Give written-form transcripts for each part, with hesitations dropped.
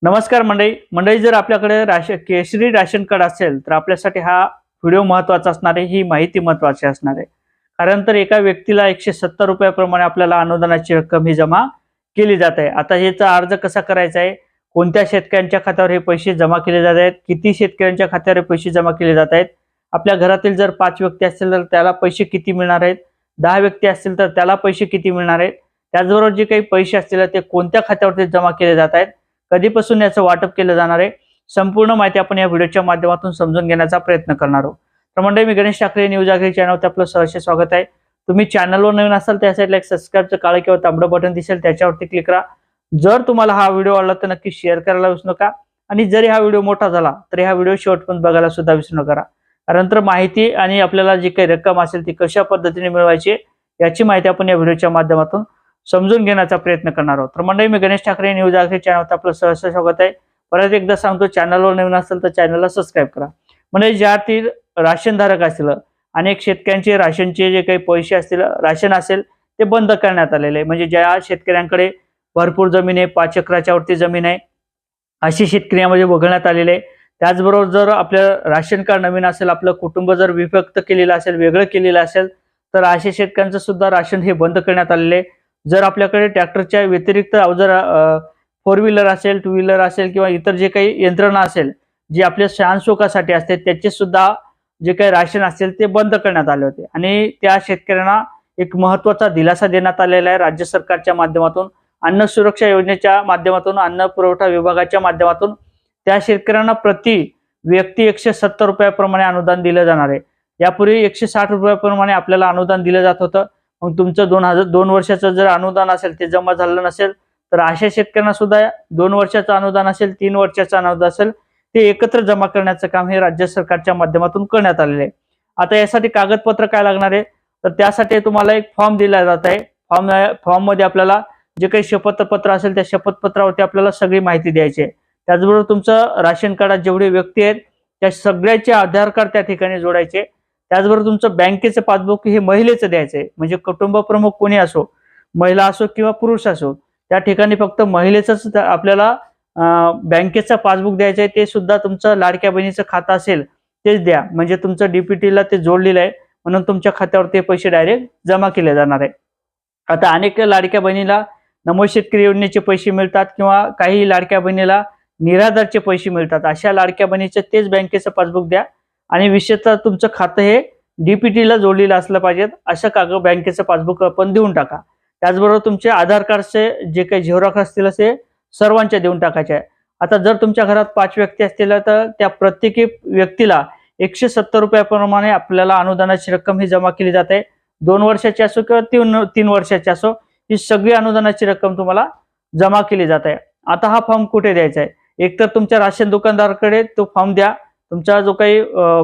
नमस्कार मंडळी जर आपल्याकडे केशरी राशन कार्ड असेल तर आपल्यासाठी हा व्हिडिओ महत्त्वाचा असणार आहे। ही माहिती महत्त्वाची असणार आहे, कारण तर एका व्यक्तीला 170 रुपयाप्रमाणे आपल्याला अनुदानाची रक्कम ही जमा केली जात आहे। आता याचा अर्ज कसा करायचा आहे, कोणत्या शेतकऱ्यांच्या खात्यावर हे पैसे जमा केले जात आहेत, किती शेतकऱ्यांच्या खात्यावर हे पैसे जमा केले जात आहेत, आपल्या घरातील जर 5 व्यक्ती असतील तर त्याला पैसे किती मिळणार आहेत, 10 व्यक्ती असतील तर त्याला पैसे किती मिळणार आहेत, त्याचबरोबर जे काही पैसे असतील ते कोणत्या खात्यावरती जमा केले जात आहेत, कधीपासून याचं वाटप केलं जाणार आहे, संपूर्ण माहिती आपण या व्हिडिओच्या माध्यमातून समजून घेण्याचा प्रयत्न करणार आहोत। तर मंडळी, मी गणेश ठाकरे, न्यूज आगरी चॅनलवर आपलं सहर्ष स्वागत आहे। तुम्ही चॅनलवर नवीन असाल त्या साईडला एक सबस्क्राइबचं काळं किंवा तांबडं बटन दिसेल, त्याच्यावरती क्लिक करा। जर तुम्हाला हा व्हिडिओ आवडला तर नक्की शेअर करायला विसरू नका, आणि जरी हा व्हिडिओ मोठा झाला तर हा व्हिडिओ शेवटपर्यंत बघायला सुद्धा विसरू नका, कारण तर माहिती आणि आपल्याला जी काही रक्कम असेल ती कशा पद्धतीने मिळवायची याची माहिती आपण या व्हिडिओच्या माध्यमातून समजून घेण्याचा प्रयत्न करणार आहोत। तर मंडळी, मी गणेश ठाकरे, न्यूज आगरी चॅनलवर आपलं सहर्ष स्वागत आहे। परत एकदा सांगतो, चॅनलवर नवीन असेल तर चॅनलला सबस्क्राइब करा। म्हणजे ज्यातील राशनधारक असतील, अनेक शेतकऱ्यांचे राशनचे जे काही पैसे असतील, राशन असेल ते बंद करण्यात आलेले आहे। म्हणजे ज्या शेतकऱ्यांकडे भरपूर जमीन आहे, 5 एकराच्या वरती जमीन आहे, अशी शेतकरी यामध्ये वगळण्यात आलेले आहे। त्याचबरोबर जर आपलं राशन कार्ड नवीन असेल, आपलं कुटुंब जर विभक्त केलेलं असेल, वेगळं केलेलं असेल, तर अशा शेतकऱ्यांचं सुद्धा राशन हे बंद करण्यात आलेले आहे। जर आपल्याकडे ट्रॅक्टरच्या व्यतिरिक्त अवजार 4 व्हीलर असेल, 2 व्हीलर असेल किंवा इतर जे काही यंत्रणा असेल जी आपल्या शानशोकासाठी असते, त्याचे सुद्धा जे काही राशन असेल ते बंद करण्यात आले होते, आणि त्या शेतकऱ्यांना एक महत्त्वाचा दिलासा देण्यात आलेला आहे राज्य सरकारच्या माध्यमातून, अन्न सुरक्षा योजनेच्या माध्यमातून, अन्न पुरवठा विभागाच्या माध्यमातून त्या शेतकऱ्यांना प्रति व्यक्ती 170 रुपयाप्रमाणे अनुदान दिलं जाणार आहे। यापूर्वी 160 रुपयाप्रमाणे आपल्याला अनुदान दिलं जात होतं। मग तुमचं 2 वर्षाचं जर अनुदान असेल ते जमा झालं नसेल तर अशा शेतकऱ्यांना सुद्धा 2 वर्षाचं अनुदान असेल, 3 वर्षाचं अनुदान असेल, ते एकत्र जमा करण्याचं काम हे राज्य सरकारच्या माध्यमातून करण्यात आलेलं आहे। आता यासाठी कागदपत्र काय लागणार आहे, तर त्यासाठी तुम्हाला एक फॉर्म दिला जात आहे। फॉर्म मध्ये आपल्याला जे काही शपथपत्र असेल त्या शपथपत्रावरती आपल्याला सगळी माहिती द्यायची आहे। त्याचबरोबर तुमचं राशन कार्डात जेवढे व्यक्ती आहेत त्या सगळ्याचे आधार कार्ड त्या ठिकाणी जोडायचे। त्याचबरोबर तुमचं बँकेचं पासबुक हे महिलेचं द्यायचं आहे। म्हणजे कुटुंब प्रमुख कोणी असो, महिला असो किंवा पुरुष असो, त्या ठिकाणी फक्त महिलेचंच आपल्याला बँकेचं पासबुक द्यायचं आहे। ते सुद्धा तुमचं लाडक्या बहिणीचं खातं असेल तेच द्या, म्हणजे तुमचं डीपीटीला ते जोडलेलं आहे, म्हणून तुमच्या खात्यावर ते पैसे डायरेक्ट जमा केले जाणार आहे। आता अनेक लाडक्या बहिणीला नमो शेतकरी योजनेचे पैसे मिळतात, किंवा काही लाडक्या बहिणीला निराधारचे पैसे मिळतात। अशा लाडक्या बहिणीचं तेच बँकेचं पासबुक द्या, आणि विशेषतः तुमचं खातं हे डीपीटीला जोडलेलं असलं पाहिजे, असं कागद बँकेचं पासबुक आपण देऊन टाका। त्याचबरोबर तुमचे आधार कार्डचे जे काही झेरॉक्स असतील असे सर्वांच्या देऊन टाकायचे आहे। आता जर तुमच्या घरात 5 व्यक्ती असतील तर त्या प्रत्येकी व्यक्तीला 170 रुपयाप्रमाणे आपल्याला अनुदानाची रक्कम ही जमा केली जाते। 2 वर्षाची असो किंवा 3 वर्षाची असो, ही सगळी अनुदानाची रक्कम तुम्हाला जमा केली जाते। आता हा फॉर्म कुठे द्यायचा आहे, एकतर तुमच्या राशन दुकानदाराकडे तो फॉर्म द्या। तुमचा जो काही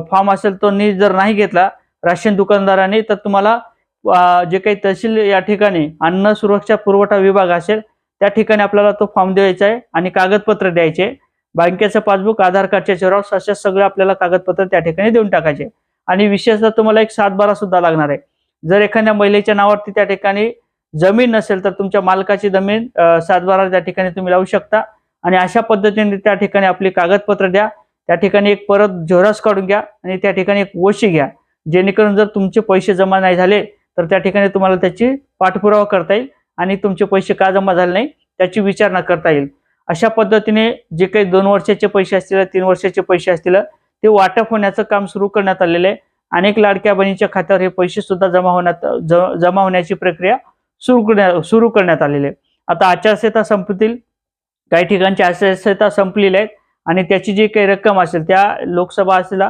फॉर्म असेल तो जर नाही घेतला राशन दुकानदाराने, तर तुम्हाला जे काही तहसील या ठिकाणी अन्न सुरक्षा पुरवठा विभाग असेल त्या ठिकाणी आपल्याला तो फॉर्म द्यायचा आहे, आणि कागदपत्र द्यायचे, बँकेचं पासबुक, आधार कार्डचे झेरॉक्स, अशा सगळे आपल्याला कागदपत्र त्या ठिकाणी देऊन टाकायचे। आणि विशेषतः तुम्हाला एक 7/12 सुद्धा लागणार आहे। जर एखाद्या महिलेच्या नावावरती त्या ठिकाणी जमीन नसेल तर तुमच्या मालकाची जमीन 7/12 त्या ठिकाणी तुम्ही लावू शकता, आणि अशा पद्धतीने त्या ठिकाणी आपली कागदपत्र द्या। त्या ठिकाणी एक परत झेरॉक्स काढून घ्या, आणि त्या ठिकाणी एक वशी घ्या, जेणेकरून जर तुमचे पैसे जमा नाही झाले तर त्या ठिकाणी तुम्हाला त्याची पाठपुरावा करता येईल, आणि तुमचे पैसे का जमा झाले नाही त्याची विचारणा करता येईल। अशा पद्धतीने जे काही 2 वर्षाचे पैसे असतील, 3 वर्षाचे पैसे असतील, ते वाटप होण्याचं काम सुरू करण्यात आलेलं आहे। अनेक लाडक्या बहिणीच्या खात्यावर हे पैसे सुद्धा जमा होण्याची प्रक्रिया सुरू करण्यात आलेली आहे। आता आचारसंहिता संपतील, काही ठिकाणची आचारसंहिता संपलेली आहे, आणि त्याची जी काही रक्कम असेल त्या लोकसभा असतील,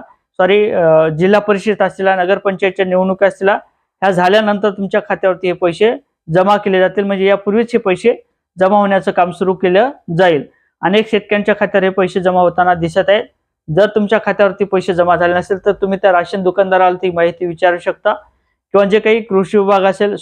जिल्हा परिषद असतील, नगरपंचायतच्या निवडणुका असतील, ह्या झाल्यानंतर तुमच्या खात्यावरती हे पैसे जमा केले जातील। म्हणजे यापूर्वीच हे पैसे जमा होण्याचं काम सुरू केलं जाईल। अनेक शेतकऱ्यांच्या खात्यावर हे पैसे जमा होताना दिसत आहेत। जर तुमच्या खात्यावरती पैसे जमा झाले नसेल तर तुम्ही त्या राशन दुकानदाराला ती माहिती विचारू शकता, किंवा जे काही कृषी विभाग असेल,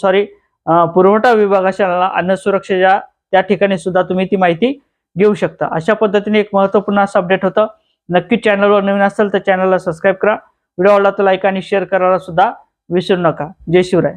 पुरवठा विभाग असेल, अन्न सुरक्षेच्या त्या ठिकाणी सुद्धा तुम्ही ती माहिती घेऊ शकता। अशा पद्धतीने एक महत्त्वपूर्ण असं अपडेट होतं। नक्की चॅनलवर नवीन असेल तर चॅनलला सबस्क्राइब करा, व्हिडिओ आवडला तर लाईक आणि शेअर करायला सुद्धा विसरू नका। जय शिवराय।